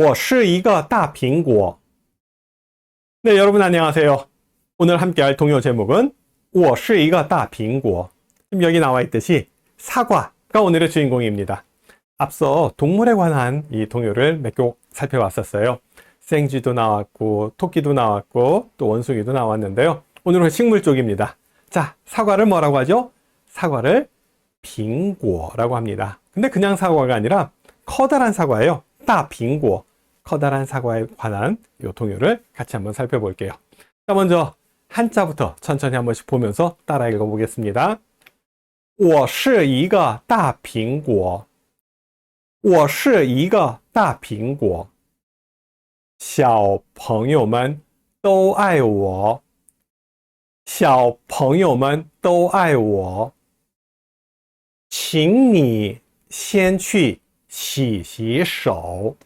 我是一个大苹果. 네, 여러분 안녕하세요. 오늘 함께할 동요 제목은 我是一个大苹果. 여기 나와 있듯이 사과가 오늘의 주인공입니다. 앞서 동물에 관한 이 동요를 몇 곡 살펴봤었어요. 생쥐도 나왔고 토끼도 나왔고 또 원숭이도 나왔는데요. 오늘은 식물 쪽입니다. 자, 사과를 뭐라고 하죠? 사과를 빙고라고 합니다. 근데 그냥 사과가 아니라 커다란 사과예요. 따빙고. 커다란 사과에 관한 이 동요를 같이 한번 살펴볼게요. 자, 먼저 한자부터 천천히 한 번씩 보면서 따라 읽어보겠습니다. 我是一个大苹果. 我是一个大苹果. 小朋友们都爱我. 小朋友们都爱我. 请你先去洗洗手.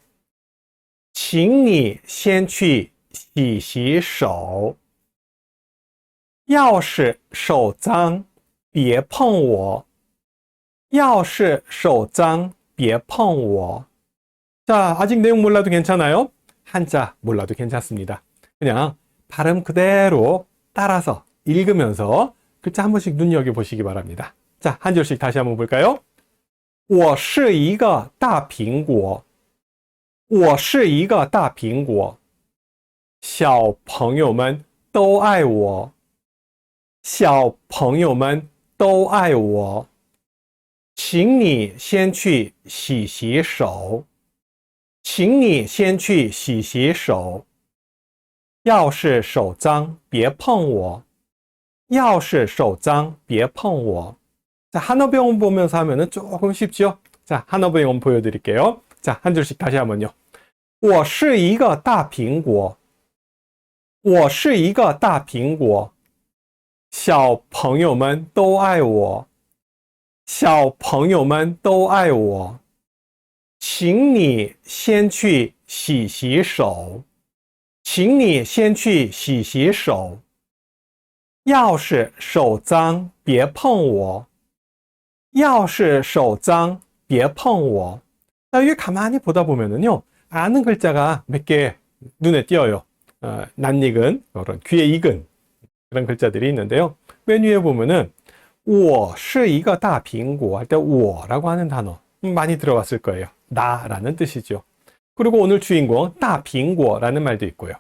请你先去洗洗手. 要是手脏别碰我. 要是手脏别碰我. 자, 아직 내용 몰라도 괜찮아요? 한자 몰라도 괜찮습니다. 그냥 발음 그대로 따라서 읽으면서 글자 한 번씩 눈여겨보시기 바랍니다. 자, 한 줄씩 다시 한번 볼까요? 我是一个大苹果. 我是一个大苹果. 小朋友们都爱我. 小朋友们都爱我. 请你先去洗洗手. 请你先去洗洗手. 要是手脏别碰我. 要是手脏别碰我. 자, 한어병원 보면서 하면은 조금 쉽죠? 자, 한어병원 보여드릴게요. 자, 한 줄씩 다시 한번요. 我是一个大苹果. 我是一个大苹果. 小朋友们都爱我. 小朋友们都爱我. 请你先去洗洗手. 请你先去洗洗手. 要是手脏别碰我. 要是手脏别碰我. 자, 여기 가만히 보다 보면은요, 아는 글자가 몇 개 눈에 띄어요. 낯익은, 그런 귀에 익은 그런 글자들이 있는데요. 맨 위에 보면은 我是一个大苹果 할 때 我라고 하는 단어 많이 들어갔을 거예요. 나라는 뜻이죠. 그리고 오늘 주인공 大苹果라는 말도 있고요.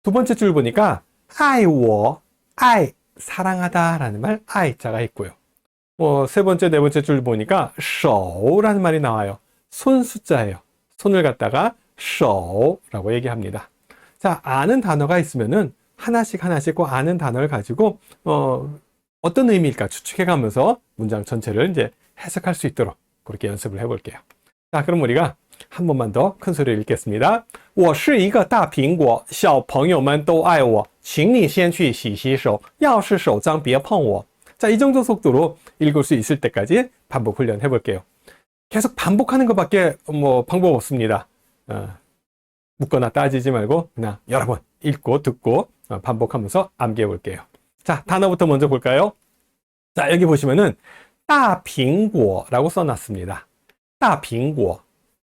두 번째 줄 보니까 爱我, 爱, 사랑하다 라는 말, 爱자가 있고요. 세 번째, 네 번째 줄 보니까 手라는 말이 나와요. 손 숫자예요. 손을 갖다가 手라고 얘기합니다. 자, 아는 단어가 있으면은 하나씩 꼭 아는 단어를 가지고 어떤 의미일까 추측해가면서 문장 전체를 이제 해석할 수 있도록 그렇게 연습을 해볼게요. 자, 그럼 우리가 한 번만 더 큰 소리로 읽겠습니다. 我是一个大苹果小朋友们都爱我请你先去洗洗手要是手脏别碰我. 자, 이 정도 속도로 읽을 수 있을 때까지 반복 훈련 해볼게요. 계속 반복하는 것밖에 방법 없습니다. 묻거나 따지지 말고 그냥 여러 번 읽고 듣고 반복하면서 암기해 볼게요. 자, 단어부터 먼저 볼까요? 자, 여기 보시면은 따빙고라고 써놨습니다. 따빙고.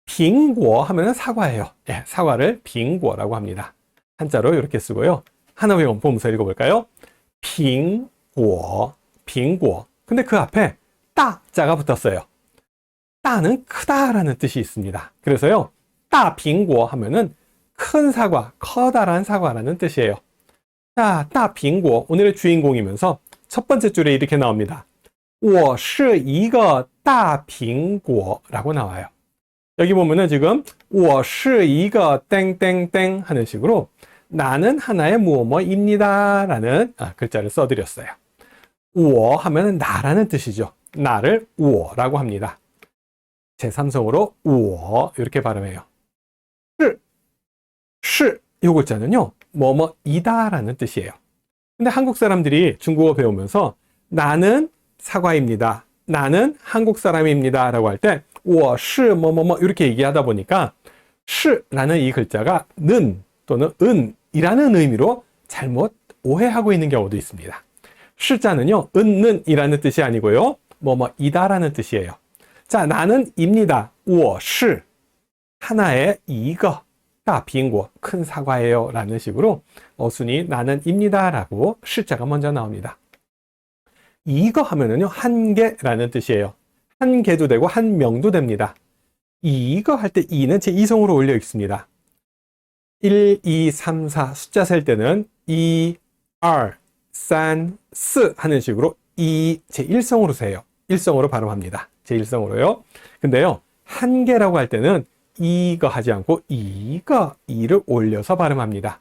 빙고 하면은 사과예요. 예, 사과를 빙고라고 합니다. 한자로 이렇게 쓰고요. 하나 외운 보면서 읽어볼까요? 빙고. 빙고. 근데 그 앞에 따자가 붙었어요. 따는 크다라는 뜻이 있습니다. 그래서요, 따빙고 하면은 큰 사과, 커다란 사과라는 뜻이에요. 자, 따빙고 오늘의 주인공이면서 첫 번째 줄에 이렇게 나옵니다. 我是一个大苹果라고 나와요. 여기 보면은 지금 我是一个땡땡땡 하는 식으로 나는 하나의 무엇뭐입니다 라는 글자를 써드렸어요. 我 하면은 나라는 뜻이죠. 나를 我라고 합니다. 제3성으로 我 이렇게 발음해요. 是이 글자는요, 뭐뭐이다 라는 뜻이에요. 근데 한국 사람들이 중국어 배우면서 나는 사과입니다. 나는 한국 사람입니다 라고 할 때 我是뭐뭐뭐 이렇게 얘기하다 보니까 是라는 이 글자가 는 또는 은이라는 의미로 잘못 오해하고 있는 경우도 있습니다. 시자는요, 는 이라는 뜻이 아니고요, 뭐뭐이다 라는 뜻이에요. 자, 나는 입니다. 我是 하나의 이거 다苹果 큰 사과예요 라는 식으로 어순이 나는 입니다 라고 시자가 먼저 나옵니다. 이거 하면은요 한 개라는 뜻이에요. 한 개도 되고 한 명도 됩니다. 이거 할 때 이는 제2성으로 올려 있습니다. 1, 2, 3, 4 숫자 셀 때는 2, 3, 4 하는 식으로 이 제1성으로 세요. 1성으로 발음합니다. 제1성으로요. 근데요 한 개라고 할 때는 이거 하지 않고 이거 이를 올려서 발음합니다.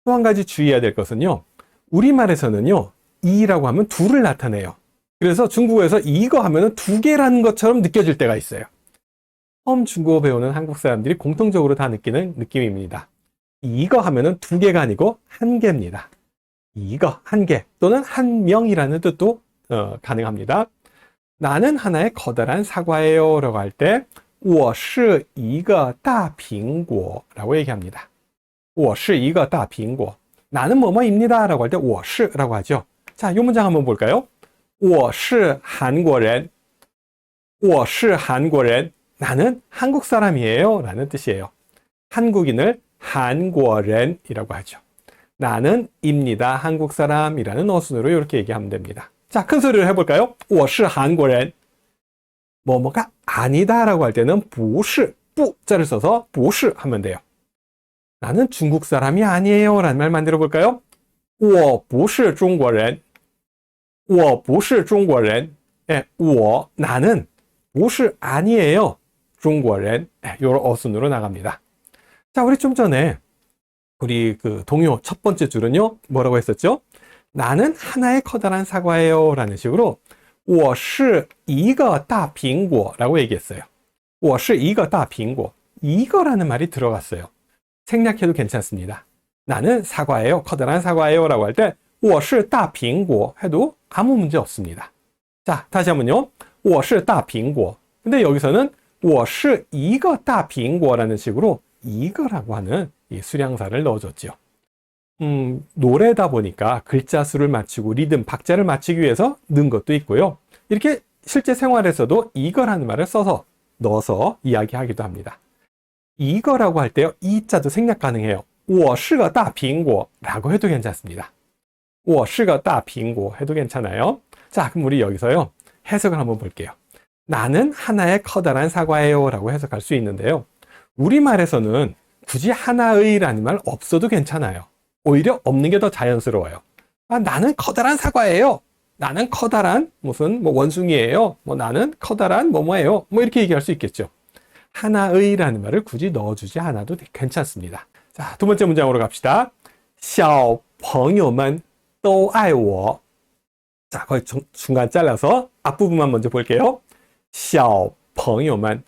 또 한 가지 주의해야 될 것은요. 우리말에서는요. 이라고 하면 둘을 나타내요. 그래서 중국어에서 이거 하면은 두 개라는 것처럼 느껴질 때가 있어요. 처음 중국어 배우는 한국 사람들이 공통적으로 다 느끼는 느낌입니다. 이거 하면은 두 개가 아니고 한 개입니다. 이거 한 개 또는 한 명이라는 뜻도 가능합니다. 나는 하나의 커다란 사과예요 라고 할 때 我是一个大苹果 라고 얘기합니다. 我是一个大苹果 나는 뭐뭐입니다 라고 할 때 我是 라고 하죠. 자, 이 문장 한번 볼까요? 我是韩国人我是韩国人 나는 한국 사람이에요 라는 뜻이에요. 한국인을 한국인이라고 하죠. 나는 입니다 한국 사람이라는 어순으로 이렇게 얘기하면 됩니다. 자, 큰 소리를 해볼까요? 我是韩国人 뭐뭐가 아니다 라고 할 때는 不是 뿌자를 써서 不是 하면 돼요. 나는 중국 사람이 아니에요 라는 말 만들어 볼까요? 我不是中国人我不是中国人 예, 我 나는 不是 아니에요 中国人 예, 요런 어순으로 나갑니다. 자, 우리 좀 전에 우리 그 동요 첫 번째 줄은요 뭐라고 했었죠? 나는 하나의 커다란 사과예요 라는 식으로 我是一个大苹果 라고 얘기했어요. 我是一个大苹果 이거라는 말이 들어갔어요. 생략해도 괜찮습니다. 나는 사과예요. 커다란 사과예요 라고 할 때 我是大苹果 해도 아무 문제 없습니다. 자, 다시 한번요. 我是大苹果 근데 여기서는 我是一个大苹果 라는 식으로 이거라고 하는 이 수량사를 넣어줬죠. 노래다 보니까 글자 수를 맞추고 리듬, 박자를 맞추기 위해서 넣은 것도 있고요. 이렇게 실제 생활에서도 이거라는 말을 넣어서 이야기하기도 합니다. 이거라고 할 때요. 이자도 생략 가능해요. 我是个大苹果 라고 해도 괜찮습니다. 我是个大苹果 해도 괜찮아요. 자, 그럼 우리 여기서요. 해석을 한번 볼게요. 나는 하나의 커다란 사과예요 라고 해석할 수 있는데요. 우리말에서는 굳이 하나의라는 말 없어도 괜찮아요. 오히려 없는 게 더 자연스러워요. 아, 나는 커다란 사과예요. 나는 커다란 무슨 뭐 원숭이예요. 뭐 나는 커다란 뭐뭐예요. 뭐 이렇게 얘기할 수 있겠죠. 하나의라는 말을 굳이 넣어주지 않아도 괜찮습니다. 자, 두 번째 문장으로 갑시다. 小朋友们都爱我. 자, 거의 중간 잘라서 앞부분만 먼저 볼게요. 小朋友们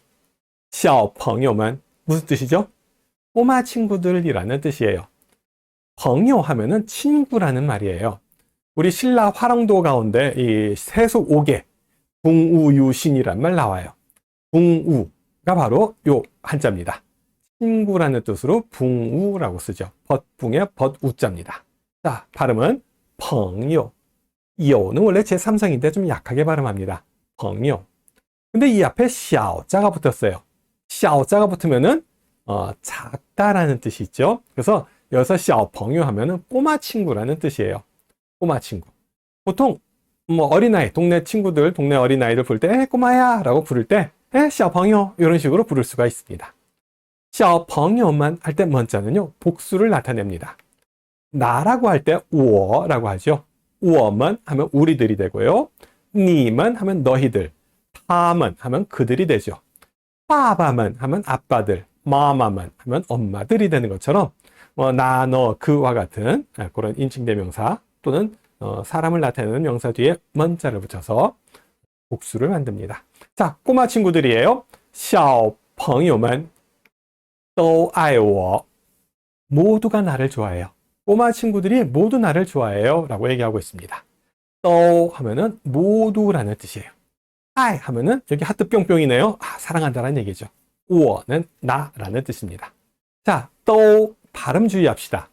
小朋友们 무슨 뜻이죠? 꼬마 친구들이라는 뜻이에요. 朋友 하면은 친구라는 말이에요. 우리 신라 화랑도 가운데 이 세속 5개 붕우유신이란 말 나와요. 붕우가 바로 요 한자입니다. 친구라는 뜻으로 붕우라고 쓰죠. 벗붕의 벗우자입니다. 자, 발음은 朋友. 요는 원래 제3성인데 좀 약하게 발음합니다. 朋友. 근데 이 앞에 小자가 붙었어요. 小자가 붙으면은 작다라는 뜻이 있죠. 그래서 여기서 小朋友 하면은 꼬마 친구라는 뜻이에요. 꼬마 친구. 보통 뭐 어린아이, 동네 친구들, 동네 어린아이들 부를 때 꼬마야 라고 부를 때 小朋友 이런 식으로 부를 수가 있습니다. 小朋友们 할 때 먼저는요 복수를 나타냅니다. 나라고 할 때 我라고 하죠. 我们 하면 우리들이 되고요. 你们 하면 너희들, 他们 하면 그들이 되죠. 爸爸们 하면 아빠들, 妈妈们 하면 엄마들이 되는 것처럼 나, 너, 그와 같은 그런 인칭대명사 또는 사람을 나타내는 명사 뒤에 먼자를 붙여서 복수를 만듭니다. 자, 꼬마 친구들이에요. 小朋友们都爱我. 모두가 나를 좋아해요. 꼬마 친구들이 모두 나를 좋아해요 라고 얘기하고 있습니다. 또 하면은 모두라는 뜻이에요. 아이 하면은 여기 하트 뿅뿅이네요. 사랑한다라는 얘기죠. 우어는 나라는 뜻입니다. 자, 또 발음 주의합시다.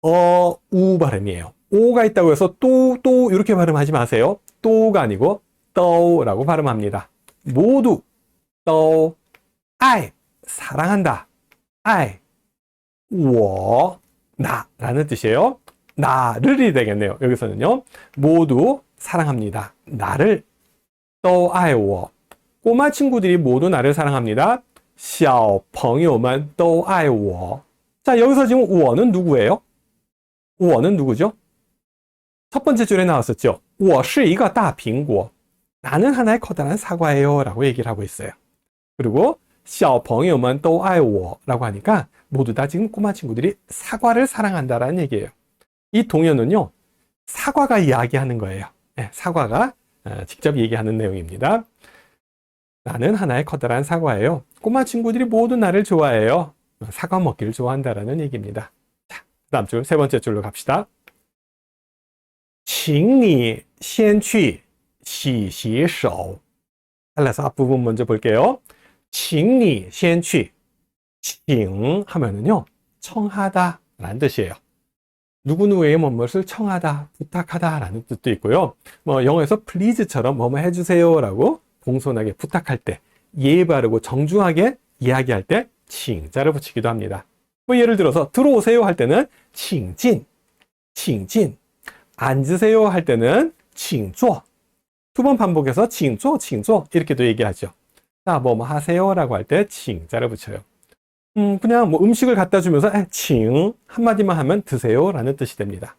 우 발음이에요. 오가 있다고 해서 또 이렇게 발음하지 마세요. 또가 아니고 또라고 발음합니다. 모두 또 아이 사랑한다. 爱我 나라는 뜻이에요. 나를이 되겠네요. 여기서는요. 모두 사랑합니다. 나를 都爱我 꼬마 친구들이 모두 나를 사랑합니다. 小朋友们都爱我 자, 여기서 지금 我는 누구예요? 我는 누구죠? 첫 번째 줄에 나왔었죠. 我是一个大苹果 나는 하나의 커다란 사과예요 라고 얘기를 하고 있어요. 그리고 小朋友们都爱我 라고 하니까 모두 다 지금 꼬마 친구들이 사과를 사랑한다라는 얘기예요. 이 동요는요, 사과가 이야기하는 거예요. 네, 사과가 직접 얘기하는 내용입니다. 나는 하나의 커다란 사과예요. 꼬마 친구들이 모두 나를 좋아해요. 사과 먹기를 좋아한다라는 얘기입니다. 자, 다음 줄, 세 번째 줄로 갑시다. 请你先去洗洗手 잘라서 앞부분 먼저 볼게요. 请你先去 칭 하면은요, 청하다 라는 뜻이에요. 누구누구에게 무엇을 청하다, 부탁하다 라는 뜻도 있고요. 영어에서 please처럼 뭐뭐 해주세요 라고 공손하게 부탁할 때, 예의 바르고 정중하게 이야기할 때 칭자를 붙이기도 합니다. 예를 들어서 들어오세요 할 때는 칭진, 칭진. 앉으세요 할 때는 칭조. 두 번 반복해서 칭조, 칭조 이렇게도 얘기하죠. 자, 뭐뭐 하세요 라고 할 때 칭자를 붙여요. 그냥 음식을 갖다 주면서 칭 한마디만 하면 드세요 라는 뜻이 됩니다.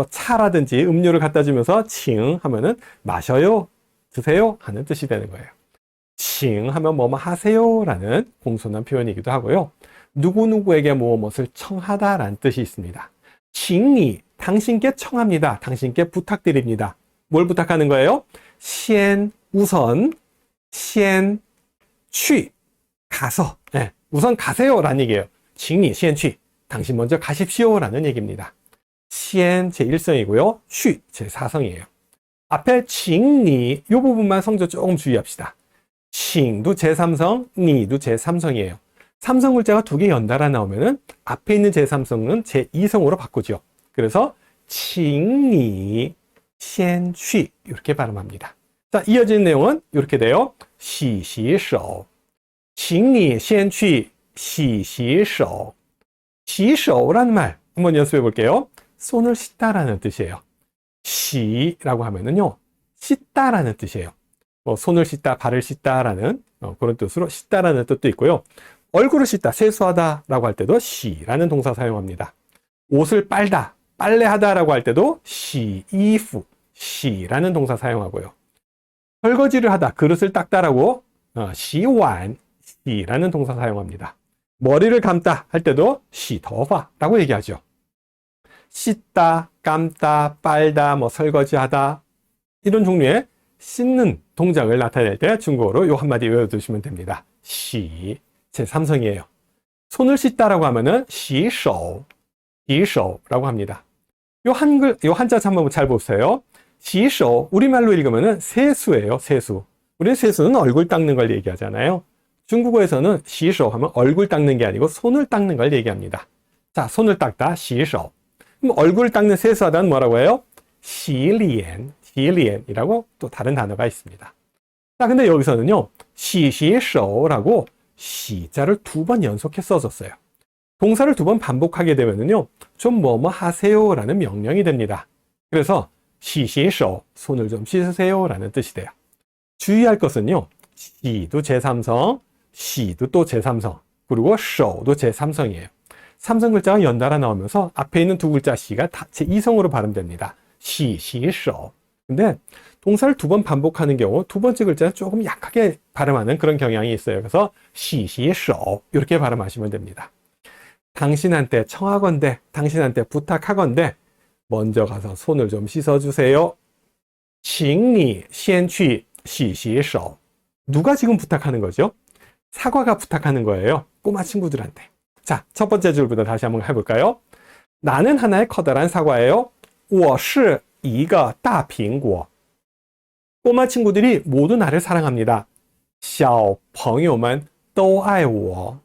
차라든지 음료를 갖다 주면서 칭 하면은 마셔요, 드세요 하는 뜻이 되는 거예요. 칭 하면 뭐뭐 하세요 라는 공손한 표현이기도 하고요. 누구누구에게 무엇을 청하다 라는 뜻이 있습니다. 칭이 당신께 청합니다. 당신께 부탁드립니다. 뭘 부탁하는 거예요? 先 우선 先去 가서 우선 가세요 라는 얘기예요. 请你先去 당신 먼저 가십시오 라는 얘기입니다. 先 제1성이고요. 去 제4성이에요. 앞에 请你이 부분만 성조 조금 주의합시다. 请도 제3성, 니도 제3성이에요. 삼성 글자가 두 개 연달아 나오면은 앞에 있는 제3성은 제2성으로 바꾸죠. 그래서 请你先去 이렇게 발음합니다. 자, 이어지는 내용은 이렇게 돼요. 洗洗手请你先去洗洗手 洗手라는 말 한번 연습해 볼게요. 손을 씻다라는 뜻이에요. 시라고 하면은요, 씻다라는 뜻이에요. 손을 씻다, 발을 씻다라는 그런 뜻으로 씻다라는 뜻도 있고요. 얼굴을 씻다, 세수하다라고 할 때도 시라는 동사 사용합니다. 옷을 빨다, 빨래하다라고 할 때도 시이프, 시라는 동사 사용하고요. 설거지를 하다, 그릇을 닦다라고 시완, 시라는 동사 사용합니다. 머리를 감다 할 때도 시더바라고 얘기하죠. 씻다, 감다, 빨다, 설거지하다 이런 종류의 씻는 동작을 나타낼 때 중국어로 요 한마디 외워두시면 됩니다. 시, 제3성이에요. 손을 씻다라고 하면은 시手, 시手라고 합니다. 요 한자 한번 잘 보세요. 시手, 우리말로 읽으면은 세수예요, 세수. 우리 세수는 얼굴 닦는 걸 얘기하잖아요. 중국어에서는 시手하면 얼굴 닦는 게 아니고 손을 닦는 걸 얘기합니다. 자, 손을 닦다, 시手. 그럼 얼굴 닦는 세수하다는 뭐라고 해요? 시리엔, 시리엔이라고 또 다른 단어가 있습니다. 자, 근데 여기서는요, 시시手라고 시자를 두 번 연속해 써줬어요. 동사를 두 번 반복하게 되면은요, 좀 뭐뭐 하세요 라는 명령이 됩니다. 그래서 시시手, 손을 좀 씻으세요 라는 뜻이 돼요. 주의할 것은요, 시도 제3성, 시도 또 제3성, 그리고手도 제3성이에요. 삼성 글자가 연달아 나오면서 앞에 있는 두 글자 시가 다 제2성으로 발음됩니다. 시시手. 근데 동사를 두 번 반복하는 경우 두 번째 글자는 조금 약하게 발음하는 그런 경향이 있어요. 그래서 시시手 이렇게 발음하시면 됩니다. 당신한테 청하건대, 당신한테 부탁하건대 먼저 가서 손을 좀 씻어주세요. 请你先去洗洗手. 누가 지금 부탁하는 거죠? 사과가 부탁하는 거예요. 꼬마 친구들한테. 자, 첫 번째 줄부터 다시 한번 해볼까요? 나는 하나의 커다란 사과예요. 我是一个大苹果. 꼬마 친구들이 모두 나를 사랑합니다. 小朋友们都爱我.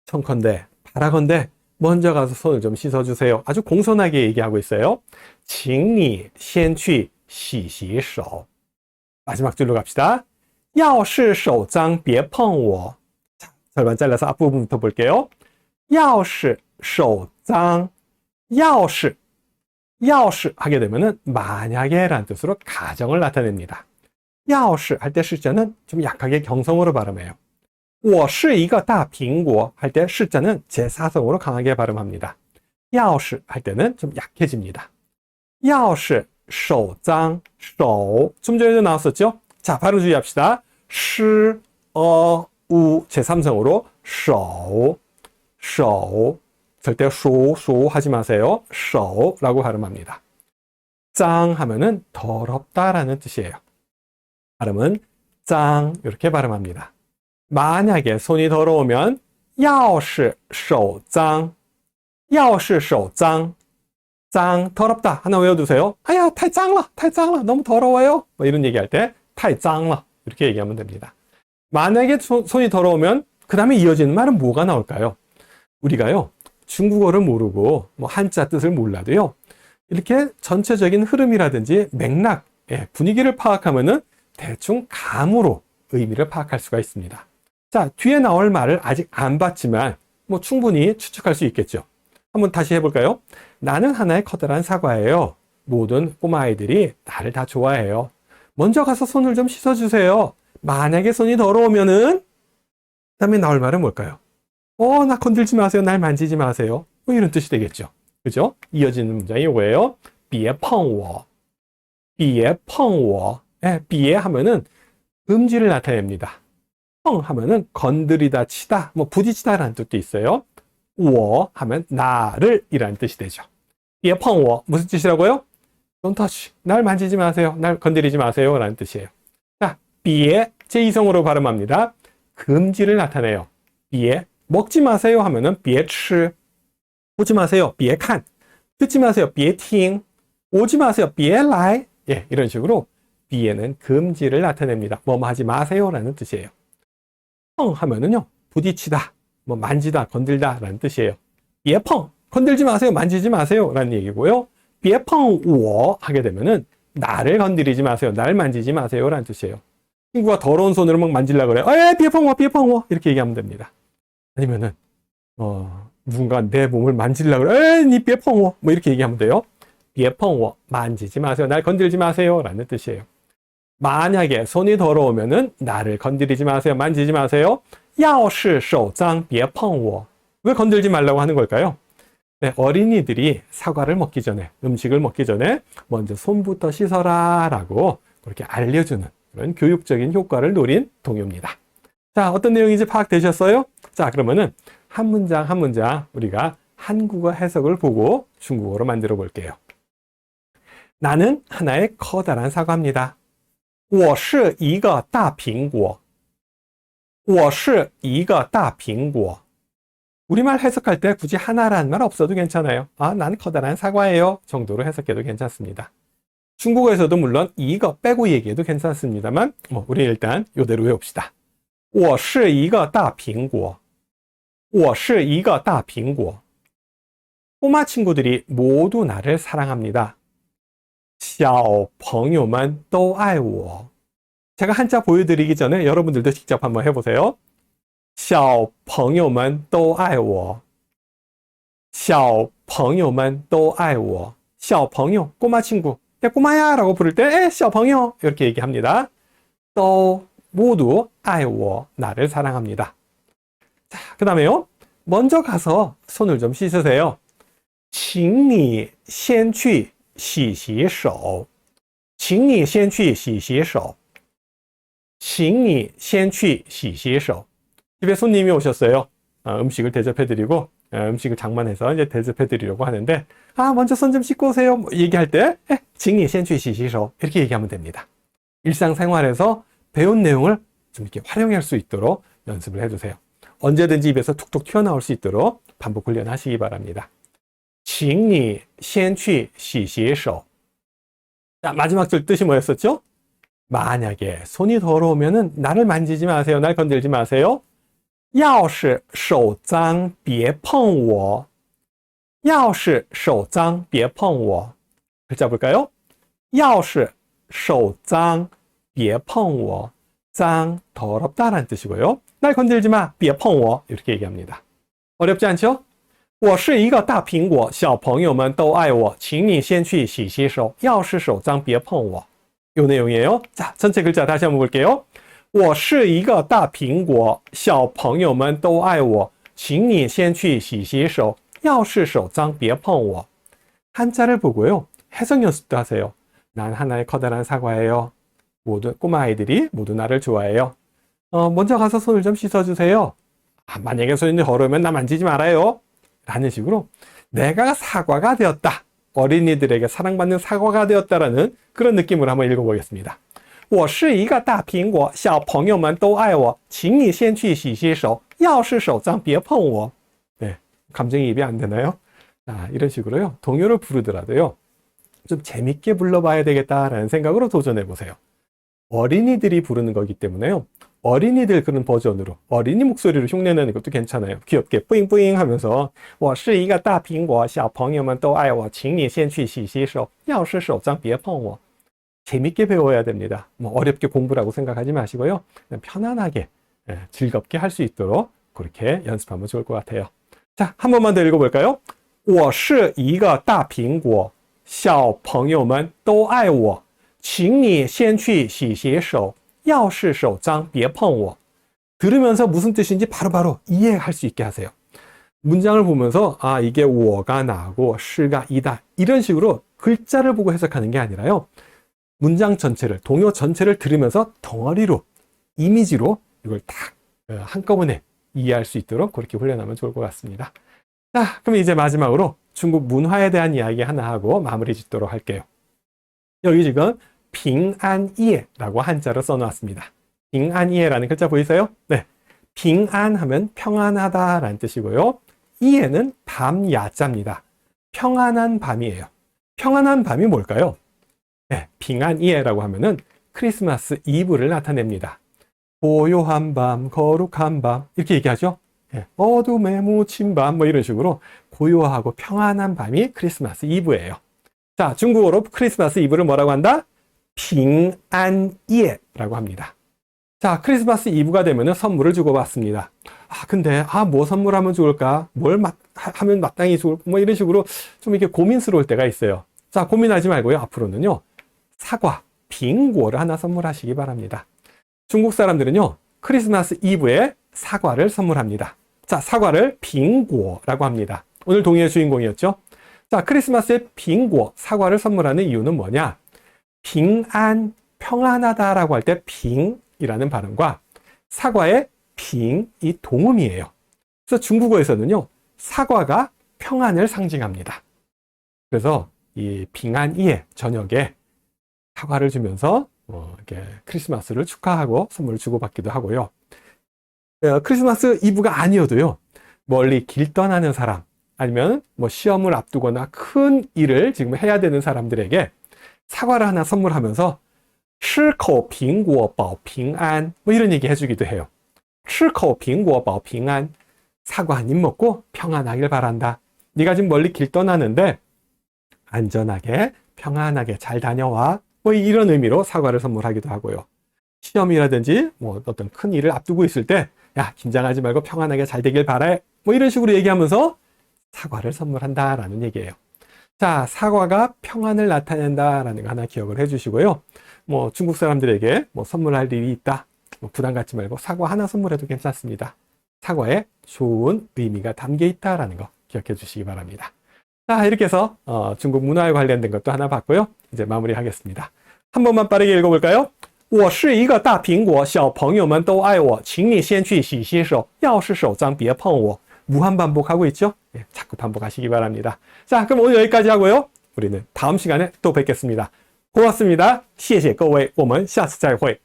청컨대, 바라건대 먼저 가서 손을 좀 씻어주세요. 아주 공손하게 얘기하고 있어요. 请你先去洗洗手. 마지막 줄로 갑시다. 要是手脏别碰我. 절반 잘라서 앞부분부터 볼게요. 要是手脏 要是 하게 되면은 만약에 라는 뜻으로 가정을 나타냅니다. 要是 할 때 시자는 좀 약하게 경성으로 발음해요. 我是一个大苹果 할 때 시자는 제4성으로 강하게 발음합니다. 要是 할 때는 좀 약해집니다. 要是手脏 좀 전에도 나왔었죠? 자, 발음 주의합시다. 시, 우 제3성으로 手 절대 수 하지 마세요. 手라고 발음합니다. 짱 하면은 더럽다라는 뜻이에요. 발음은 짱 이렇게 발음합니다. 만약에 손이 더러우면 要是手脏 짱 더럽다 하나 외워두세요. 아야 太脏了 너무 더러워요. 뭐 이런 얘기할 때 太脏了 이렇게 얘기하면 됩니다. 만약에 손이 더러우면 그 다음에 이어지는 말은 뭐가 나올까요? 우리가요 중국어를 모르고 뭐 한자 뜻을 몰라도요 이렇게 전체적인 흐름이라든지 맥락, 분위기를 파악하면은 대충 감으로 의미를 파악할 수가 있습니다. 자, 뒤에 나올 말을 아직 안 봤지만 뭐 충분히 추측할 수 있겠죠. 한번 다시 해볼까요? 나는 하나의 커다란 사과예요. 모든 꼬마아이들이 나를 다 좋아해요. 먼저 가서 손을 좀 씻어주세요. 만약에 손이 더러우면은 그다음에 나올 말은 뭘까요? 나 건들지 마세요. 날 만지지 마세요. 뭐 이런 뜻이 되겠죠. 그죠? 이어지는 문장이 이거예요. 别碰我 别하면은 금지를 나타냅니다. 펑 하면은 건드리다, 치다, 뭐 부딪히다라는 뜻도 있어요. 我 하면 나를 이라는 뜻이 되죠. 别碰我 무슨 뜻이라고요? Don't touch. 날 만지지 마세요. 날 건드리지 마세요. 라는 뜻이에요. 자, 别 제2성으로 발음합니다. 금지를 나타내요. 别 먹지 마세요 하면은 别吃 보지 마세요. 别看 듣지 마세요. 别听 오지 마세요. 别来 이런 식으로 别는 금지를 나타냅니다. 뭐뭐 하지 마세요 라는 뜻이에요. 펑 하면은요 부딪히다, 뭐 만지다, 건들다 라는 뜻이에요. 别碰 건들지 마세요. 만지지 마세요 라는 얘기고요. 别碰我 하게 되면은 나를 건드리지 마세요. 날 만지지 마세요 라는 뜻이에요. 친구가 더러운 손으로 막 만지려고 그래요. 别碰我 이렇게 얘기하면 됩니다. 아니면은 누군가 내 몸을 만지려고 그래. 你别碰我 뭐 이렇게 얘기하면 돼요. 别碰我 만지지 마세요. 날 건들지 마세요 라는 뜻이에요. 만약에 손이 더러우면은 나를 건드리지 마세요. 만지지 마세요. 要是手脏别碰我 왜 건들지 말라고 하는 걸까요? 네, 어린이들이 사과를 먹기 전에, 음식을 먹기 전에 먼저 손부터 씻어라 라고 그렇게 알려주는 그런 교육적인 효과를 노린 동요입니다. 자, 어떤 내용인지 파악되셨어요? 자, 그러면은 한 문장 한 문장 우리가 한국어 해석을 보고 중국어로 만들어 볼게요. 나는 하나의 커다란 사과입니다. 我是一个大苹果. 我是一个大苹果. 우리말 해석할 때 굳이 하나라는 말 없어도 괜찮아요. 난 커다란 사과예요 정도로 해석해도 괜찮습니다. 중국어에서도 물론 이거 빼고 얘기해도 괜찮습니다만 우리 일단 이대로 외웁시다. 我是一个大苹果. 我是一个大苹果. 꼬마 친구들이 모두 나를 사랑합니다. 小朋友们都爱我. 제가 한자 보여드리기 전에 여러분들도 직접 한번 해보세요. 小朋友们都爱我. 小朋友们都爱我. 小朋友, 꼬마 친구. 야, 꼬마야 라고 부를 때 小朋友 이렇게 얘기합니다. 또 모두 爱我, 나를 사랑합니다. 자, 그 다음에요. 먼저 가서 손을 좀 씻으세요. 请你先去洗洗手. 请你先去洗洗手. 请你先去洗洗手. 집에 손님이 오셨어요. 음식을 대접해드리고 음식을 장만해서 이제 대접해드리려고 하는데 먼저 손 좀 씻고 오세요. 뭐 얘기할 때 请你先去洗洗手 이렇게 얘기하면 됩니다. 일상생활에서 배운 내용을 좀 이렇게 활용할 수 있도록 연습을 해두세요. 언제든지 입에서 툭툭 튀어나올 수 있도록 반복 훈련하시기 바랍니다. 请你先去洗洗手. 자, 마지막 줄 뜻이 뭐였었죠? 만약에 손이 더러우면은 나를 만지지 마세요. 날 건들지 마세요. 要是手脏别碰我. 要是手脏别碰我. 글자 볼까요? 要是手脏别碰我. 脏더럽다라는 뜻이고요. 날 건들지 마, 别碰我 이렇게 얘기합니다. 어렵지 않죠? 我是一个大苹果，小朋友们都爱我，请你先去洗洗手，要是手脏别碰我. 요 내용이에요. 자, 전체 글자 다시 한번 볼게요. 我是一个大苹果，小朋友们都爱我，请你先去洗洗手，要是手脏别碰我. 한자를 보고요. 해석 연습도 하세요. 난 하나의 커다란 사과예요. 모두 꼬마 아이들이 모두 나를 좋아해요. 먼저 가서 손을 좀 씻어주세요. 만약에 손이 더러우면 나 만지지 말아요. 라는 식으로 내가 사과가 되었다. 어린이들에게 사랑받는 사과가 되었다라는 그런 느낌으로 한번 읽어보겠습니다. 我是一个大苹果，小朋友们都爱我，请你先去洗洗手，要是手脏别碰我. 네, 감정이입이 안 되나요? 이런 식으로요. 동요를 부르더라도요. 좀 재밌게 불러봐야 되겠다라는 생각으로 도전해보세요. 어린이들이 부르는 거기 때문에요. 어린이들 그런 버전으로 어린이 목소리로 흉내내는 것도 괜찮아요. 귀엽게 뿌잉뿌잉 하면서 我是一个大苹果，小朋友们都爱我，请你先去洗洗手，要是手脏别碰我. 재밌게 배워야 됩니다. 뭐 어렵게 공부라고 생각하지 마시고요. 그냥 편안하게 즐겁게 할 수 있도록 그렇게 연습하면 좋을 것 같아요. 자, 한 번만 더 읽어볼까요? 我是一个大苹果，小朋友们都爱我，请你先去洗洗手，要是手脏别碰我. 들으면서 무슨 뜻인지 바로바로 이해할 수 있게 하세요. 문장을 보면서 이게 我가 나고 是가 이다 이런 식으로 글자를 보고 해석하는 게 아니라요. 문장 전체를, 동요 전체를 들으면서 덩어리로, 이미지로 이걸 딱 한꺼번에 이해할 수 있도록 그렇게 훈련하면 좋을 것 같습니다. 자, 그럼 이제 마지막으로 중국 문화에 대한 이야기 하나 하고 마무리 짓도록 할게요. 여기 지금 빙안이에라고 한자로 써놓았습니다. 빙안이에라는 글자 보이세요? 네, 빙안 하면 평안하다라는 뜻이고요. 이에는 밤 야자입니다. 평안한 밤이에요. 평안한 밤이 뭘까요? 네, 빙안이에라고 하면은 크리스마스 이브를 나타냅니다. 고요한 밤, 거룩한 밤 이렇게 얘기하죠. 네, 어둠에 묻힌 밤 뭐 이런 식으로 고요하고 평안한 밤이 크리스마스 이브예요. 자, 중국어로 크리스마스 이브를 뭐라고 한다? 빙안이에라고 합니다. 자, 크리스마스 이브가 되면은 선물을 주고받습니다. 근데 뭐 선물하면 좋을까? 뭘 하면 마땅히 좋을까? 뭐 이런 식으로 좀 이렇게 고민스러울 때가 있어요. 자, 고민하지 말고요. 앞으로는요. 사과, 빙고를 하나 선물하시기 바랍니다. 중국 사람들은요. 크리스마스 이브에 사과를 선물합니다. 자, 사과를 빙고라고 합니다. 오늘 동의의 주인공이었죠. 자, 크리스마스에 빙고, 사과를 선물하는 이유는 뭐냐? 빙안, 평안하다라고 할 때 빙이라는 발음과 사과의 빙이 동음이에요. 그래서 중국어에서는요. 사과가 평안을 상징합니다. 그래서 이 빙안이에 저녁에 사과를 주면서 이렇게 크리스마스를 축하하고 선물을 주고받기도 하고요. 크리스마스 이브가 아니어도요. 멀리 길 떠나는 사람 아니면 뭐 시험을 앞두거나 큰 일을 지금 해야 되는 사람들에게 사과를 하나 선물하면서 吃口苹果保平安 뭐 이런 얘기 해주기도 해요. 吃口苹果保平安 사과 한 입 먹고 평안하길 바란다. 네가 지금 멀리 길 떠나는데 안전하게 평안하게 잘 다녀와. 뭐 이런 의미로 사과를 선물하기도 하고요. 시험이라든지 뭐 어떤 큰 일을 앞두고 있을 때 야, 긴장하지 말고 평안하게 잘 되길 바래. 뭐 이런 식으로 얘기하면서 사과를 선물한다라는 얘기예요. 자, 사과가 평안을 나타낸다라는 거 하나 기억을 해주시고요. 뭐 중국 사람들에게 뭐 선물할 일이 있다. 뭐 부담 갖지 말고 사과 하나 선물해도 괜찮습니다. 사과에 좋은 의미가 담겨 있다라는 거 기억해 주시기 바랍니다. 자, 이렇게 해서 중국 문화에 관련된 것도 하나 봤고요. 이제 마무리하겠습니다. 한 번만 빠르게 읽어볼까요? 我是一个大苹果，小朋友们都爱我，请你先去洗洗手，要是手脏别碰我. 무한 반복하고 있죠? 예, 자꾸 반복하시기 바랍니다. 자, 그럼 오늘 여기까지 하고요. 우리는 다음 시간에 또 뵙겠습니다. 고맙습니다. 谢谢各位，我们下次再会。